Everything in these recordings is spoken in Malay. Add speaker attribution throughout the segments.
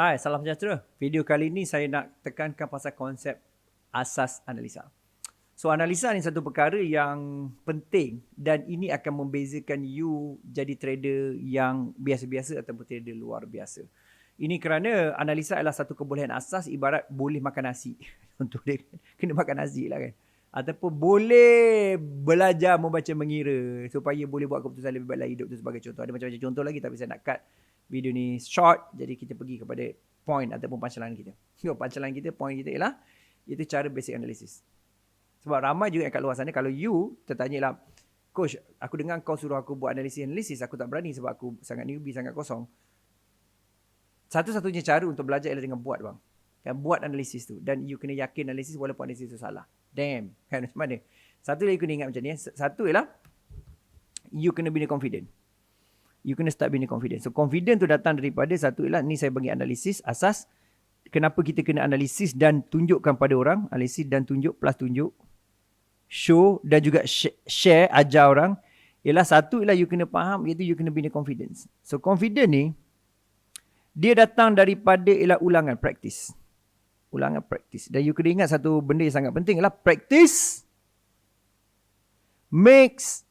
Speaker 1: Hai, salam sejahtera. Video kali ini saya nak tekankan pasal konsep asas analisa. So, analisa ni satu perkara yang penting dan ini akan membezakan you jadi trader yang biasa-biasa ataupun trader luar biasa. Ini kerana analisa adalah satu kebolehan asas ibarat boleh makan nasi. Contoh dia kena makan nasi lah kan. Ataupun boleh belajar membaca mengira supaya boleh buat keputusan lebih baik dalam hidup tu sebagai contoh. Ada macam-macam contoh lagi tapi saya nak cut video ni short. Jadi kita pergi kepada point ataupun punchline kita. Punchline kita, point kita ialah itu cara basic analysis. Sebab ramai juga kat luar sana kalau you tertanya lah, coach, aku dengar kau suruh aku buat analisis, aku tak berani sebab aku sangat newbie, sangat kosong. Satu-satunya cara untuk belajar ialah dengan buat bang. Kan buat analisis tu dan you kena yakin analisis walaupun analisis tu salah. Damn. Kan macam mana? Satu lagi kena ingat macam ni. Satu ialah you kena bina confident. You kena start bina confident. So confident tu datang daripada satu ialah ni saya bagi analisis asas kenapa kita kena analisis dan tunjukkan pada orang, analisis dan tunjuk plus tunjuk, show dan juga share, ajar orang. Ialah satu ialah you kena faham iaitu you kena bina confidence. So confident ni dia datang daripada ialah ulangan, practice. Ulangan, practice. Dan you kena ingat satu benda yang sangat penting ialah practice makes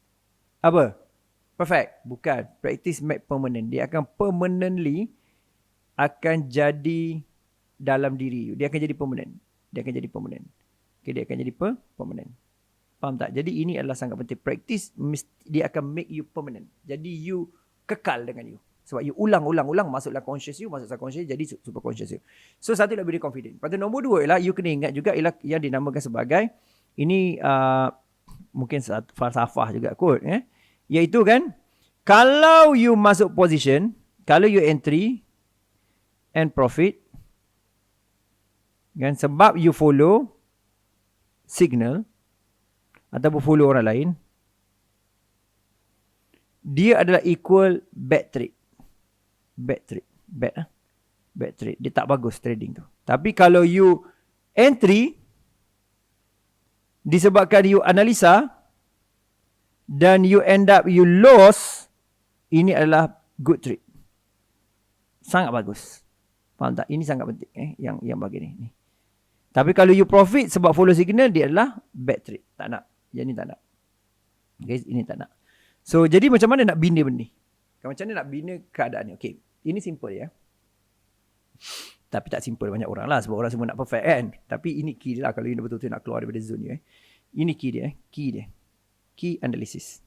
Speaker 1: apa? Perfect. Bukan. Practice make permanent. Dia akan permanently akan jadi dalam diri you. Dia akan jadi permanent. Dia akan jadi permanent. Okay, dia akan jadi permanent. Faham tak? Jadi ini adalah sangat penting. Practice, dia akan make you permanent. Jadi you kekal dengan you. Sebab you ulang-ulang masuklah conscious you, masuk subconscious, jadi super conscious you. So satu ialah beri confident. Lepas tu nombor dua ialah you kena ingat juga ialah yang dinamakan sebagai, ini mungkin falsafah juga kot. Iaitu kan, kalau you masuk position, kalau you entry and profit, kan, sebab you follow signal ataupun follow orang lain, dia adalah equal bad trade. Bad trade. Bad trade. Dia tak bagus trading tu. Tapi kalau you entry, disebabkan you analisa, dan you end up you loss, ini adalah good trade. Sangat bagus. Faham tak? Ini sangat penting yang bagi ni. Tapi kalau you profit sebab follow signal, dia adalah bad trade. Tak nak. Yang ni tak nak. Okay, ini tak nak. So, jadi macam mana nak bina benda ni? Macam mana nak bina keadaan ni? Okay, ini simple ya. Tapi tak simple banyak orang lah. Sebab orang semua nak perfect kan. Tapi ini key dia lah. Kalau you betul-betul nak keluar daripada zone ni. Ini key dia. Key dia. Key analysis.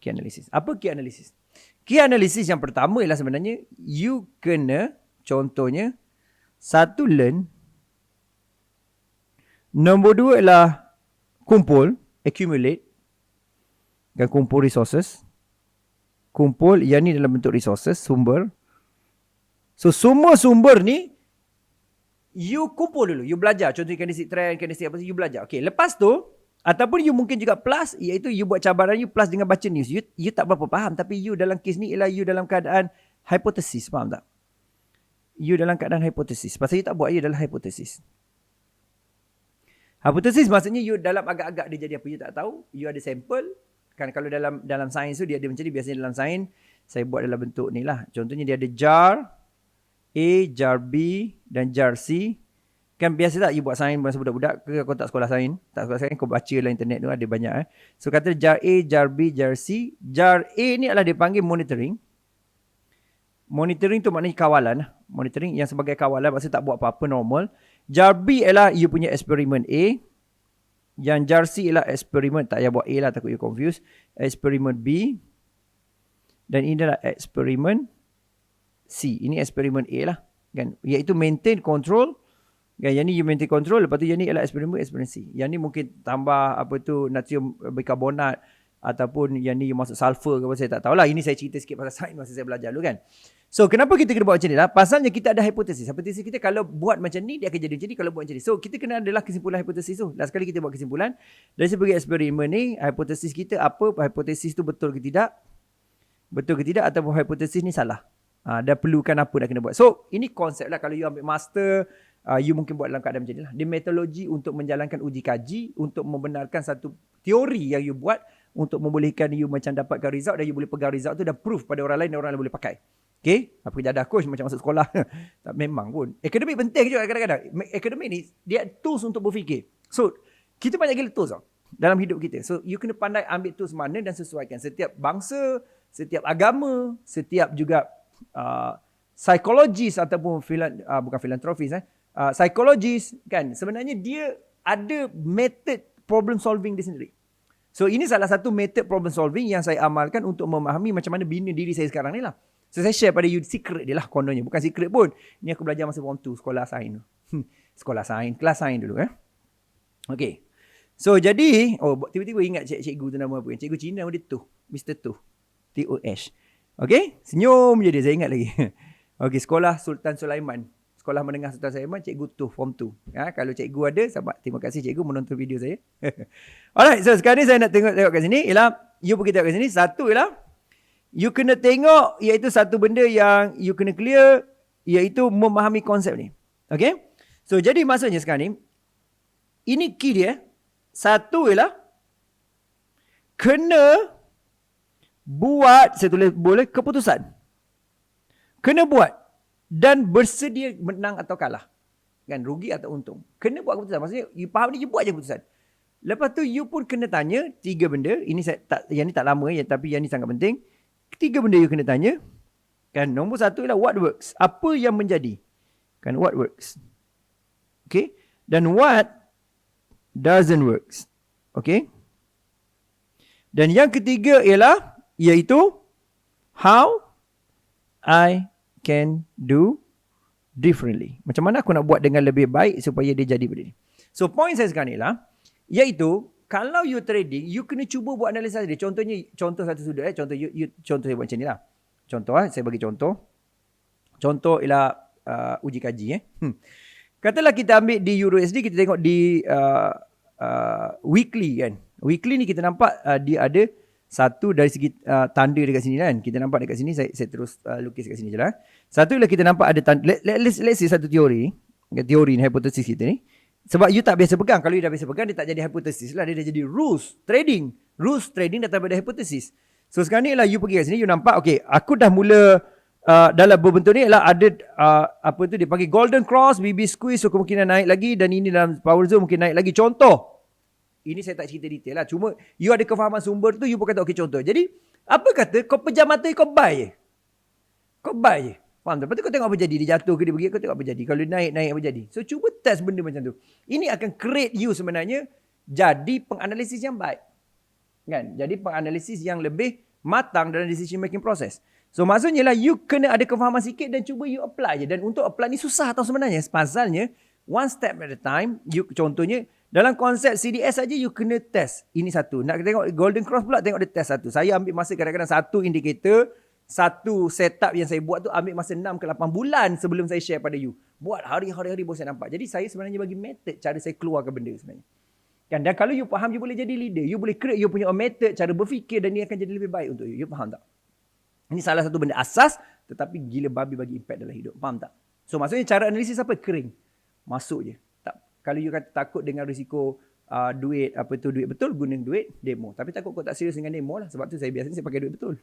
Speaker 1: Key analysis. Apa key analysis? Key analysis yang pertama ialah sebenarnya you kena, contohnya, satu learn. Nombor dua ialah kumpul, accumulate. Dan kumpul resources. Kumpul, yang ni dalam bentuk resources, sumber. So, semua sumber ni, you kumpul dulu. You belajar. Contohnya candlestick trend, candlestick apa, you belajar. Okay, lepas tu, ataupun you mungkin juga plus, iaitu you buat cabaran you plus dengan baca news. You tak berapa faham, tapi you dalam kes ni ialah you dalam keadaan hipotesis. Faham tak? You dalam keadaan hipotesis. Pasal you tak buat, you dalam hipotesis. Hipotesis maksudnya you dalam agak-agak dia jadi apa, you tak tahu. You ada sampel. Kan kalau dalam sains tu dia ada macam ni. Biasanya dalam sains saya buat dalam bentuk ni lah. Contohnya dia ada jar A, jar B dan jar C. Kan biasa tak you buat sains masa budak-budak ke kau tak sekolah sains? Tak sekolah sains kau baca dalam internet tu ada banyak. So kata jar A, jar B, jar C. Jar A ni adalah dipanggil monitoring. Monitoring tu maknanya kawalan. Monitoring yang sebagai kawalan maksudnya tak buat apa-apa normal. Jar B ialah you punya eksperimen A. Yang jar C ialah eksperimen, tak payah buat A lah takut you confused. Eksperimen B. Dan ini adalah eksperimen C. Ini eksperimen A lah. Kan? Iaitu maintain control. Kan? Yang ni you maintain control. Lepas tu yang ni ialah eksperimen C. Yang ni mungkin tambah apa tu natrium bikarbonat. Ataupun yang ni you masuk sulfur ke apa saya tak tahulah. Ini saya cerita sikit pasal sains masa saya belajar dulu kan. So kenapa kita kena buat macam ni lah? Pasalnya kita ada hipotesis. Hipotesis kita kalau buat macam ni dia akan jadi macam ni, kalau buat macam ni. So kita kena adalah kesimpulan hipotesis tu. Last kali kita buat kesimpulan. Dari segi eksperimen ni, hipotesis kita apa? Hipotesis tu betul ke tidak? Betul ke tidak? Ataupun hipotesis ni salah? Dan perlukan apa nak kena buat. So ini konsep lah. Kalau you ambil master, you mungkin buat dalam keadaan macam ni lah. Dia metodologi untuk menjalankan uji kaji. Untuk membenarkan satu teori yang you buat. Untuk membolehkan you macam dapatkan result. Dan you boleh pegang result tu dan proof pada orang lain. Dan orang lain boleh pakai. Okay, apa jadah coach macam masuk sekolah. Tak memang pun. Akademik penting juga kadang-kadang. Akademik ni dia tools untuk berfikir. So, kita banyak gila tools tau dalam hidup kita. So, you kena pandai ambil tools mana dan sesuaikan. Setiap bangsa, setiap agama, setiap juga psikologis ataupun bukan filantropis, psikologis kan. Sebenarnya dia ada method problem solving dia sendiri. So, ini salah satu method problem solving yang saya amalkan untuk memahami macam mana bina diri saya sekarang ni lah. So, saya share pada you secret dia lah kononnya. Bukan secret pun. Ni aku belajar masa form 2, sekolah sains tu. Sekolah sains, kelas sains dulu. Okay. So, jadi, tiba-tiba ingat cikgu tu nama apa? Cikgu Cina nama dia Tuh. Mr. Tuh. T-O-H. Okay. Senyum je dia, saya ingat lagi. Okay, sekolah Sultan Sulaiman. Sekolah menengah Sultan Sulaiman, cikgu Tuh, form 2. Kalau cikgu ada, selamat. Terima kasih cikgu menonton video saya. Alright, so sekarang ni saya nak tengok kat sini. Ialah, you pergi tengok kat sini. Satu ialah, you kena tengok iaitu satu benda yang you kena clear iaitu memahami konsep ni. Okay? So, jadi maksudnya sekarang ni, ini key dia. Satu ialah, kena buat, saya tulis boleh, keputusan. Kena buat. Dan bersedia menang atau kalah. Kan, rugi atau untung. Kena buat keputusan. Maksudnya, you faham ni, you buat je keputusan. Lepas tu, you pun kena tanya 3 benda. Ini yang ni tak lama tapi yang ni sangat penting. 3 benda you kena tanya. Kan, nombor 1 ialah what works. Apa yang menjadi. Kan, what works. Okay. Dan what doesn't works. Okay. Dan yang ketiga ialah, iaitu how I can do differently. Macam mana aku nak buat dengan lebih baik supaya dia jadi benda ni. So, point saya sekarang ni lah, iaitu, kalau you trading, you kena cuba buat analisa dia. Contohnya, contoh satu sudut. Contoh contoh saya buat macam ni lah. Contoh, saya bagi contoh. Contoh ialah uji kaji. Katalah kita ambil di EURUSD, kita tengok di weekly kan. Weekly ni kita nampak dia ada satu dari segi tanda dekat sini kan. Kita nampak dekat sini, saya terus lukis dekat sini je lah. Satu ialah kita nampak ada tanda, let's say satu teori ni, hipotesis kita ni. Sebab you tak biasa pegang. Kalau you dah biasa pegang, dia tak jadi hipotesis lah. Dia dah jadi rules trading. Rules trading datang daripada hipotesis. So sekarang ni lah you pergi kat sini, you nampak, okay, aku dah mula dalam berbentuk ni lah ada apa tu dia panggil golden cross, BB squeeze, so kemungkinan naik lagi, dan ini dalam power zone mungkin naik lagi. Contoh. Ini saya tak cerita detail lah. Cuma you ada kefahaman sumber tu, you pun kata okay contoh. Jadi, apa kata kau pejam mata, kau buy je. Kau buy je. Faham tak? Lepas tu kau tengok apa jadi. Dia jatuh ke dia pergi, kau tengok apa jadi. Kalau naik apa jadi. So, cuba test benda macam tu. Ini akan create you sebenarnya jadi penganalisis yang baik. Kan? Jadi penganalisis yang lebih matang dalam decision making process. So, maksudnya lah you kena ada kefahaman sikit dan cuba you apply je. Dan untuk apply ni susah tau sebenarnya. Pasalnya, one step at a time. You, contohnya, dalam konsep CDS saja you kena test. Ini satu. Nak tengok golden cross pula, tengok dia test satu. Saya ambil masa kadang-kadang satu indikator, satu setup yang saya buat tu ambil masa 6 ke 8 bulan sebelum saya share pada you. Buat hari-hari baru saya nampak. Jadi saya sebenarnya bagi method cara saya keluarkan benda sebenarnya. Kan? Dan kalau you faham, you boleh jadi leader. You boleh create you punya method, cara berfikir, dan dia akan jadi lebih baik untuk you. You faham tak? Ini salah satu benda asas tetapi gila babi bagi impact dalam hidup. Faham tak? So maksudnya cara analisis apa? Kering. Masuk je. Tak. Kalau you kata takut dengan risiko duit, duit betul, guna duit demo. Tapi takut kau tak serius dengan demo lah. Sebab tu saya biasanya saya pakai duit betul.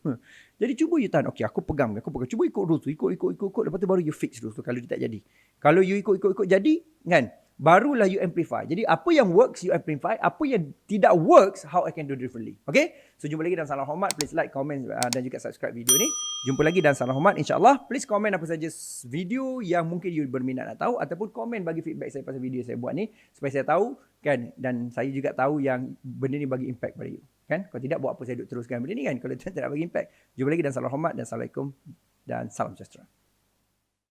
Speaker 1: Jadi cuba you tahan. Okay, aku pegang. Cuba ikut rules tu. Ikut. Lepas tu baru you fix rules tu kalau dia tak jadi. Kalau you ikut jadi, kan? Barulah you amplify. Jadi apa yang works, you amplify. Apa yang tidak works, how I can do differently. Okay? So jumpa lagi dalam Salam Hormat. Please like, comment dan juga subscribe video ni. Jumpa lagi dalam Salam Hormat, insyaAllah. Please komen apa saja video yang mungkin you berminat nak tahu. Ataupun komen bagi feedback saya pasal video saya buat ni. Supaya saya tahu, kan? Dan saya juga tahu yang benda ni bagi impact pada you. Kan? Kalau tidak, buat apa saya duk teruskan benda ni kan? Kalau tidak bagi impact. Jumpa lagi dalam Salam Hormat. Dan Assalamualaikum dan salam sejahtera.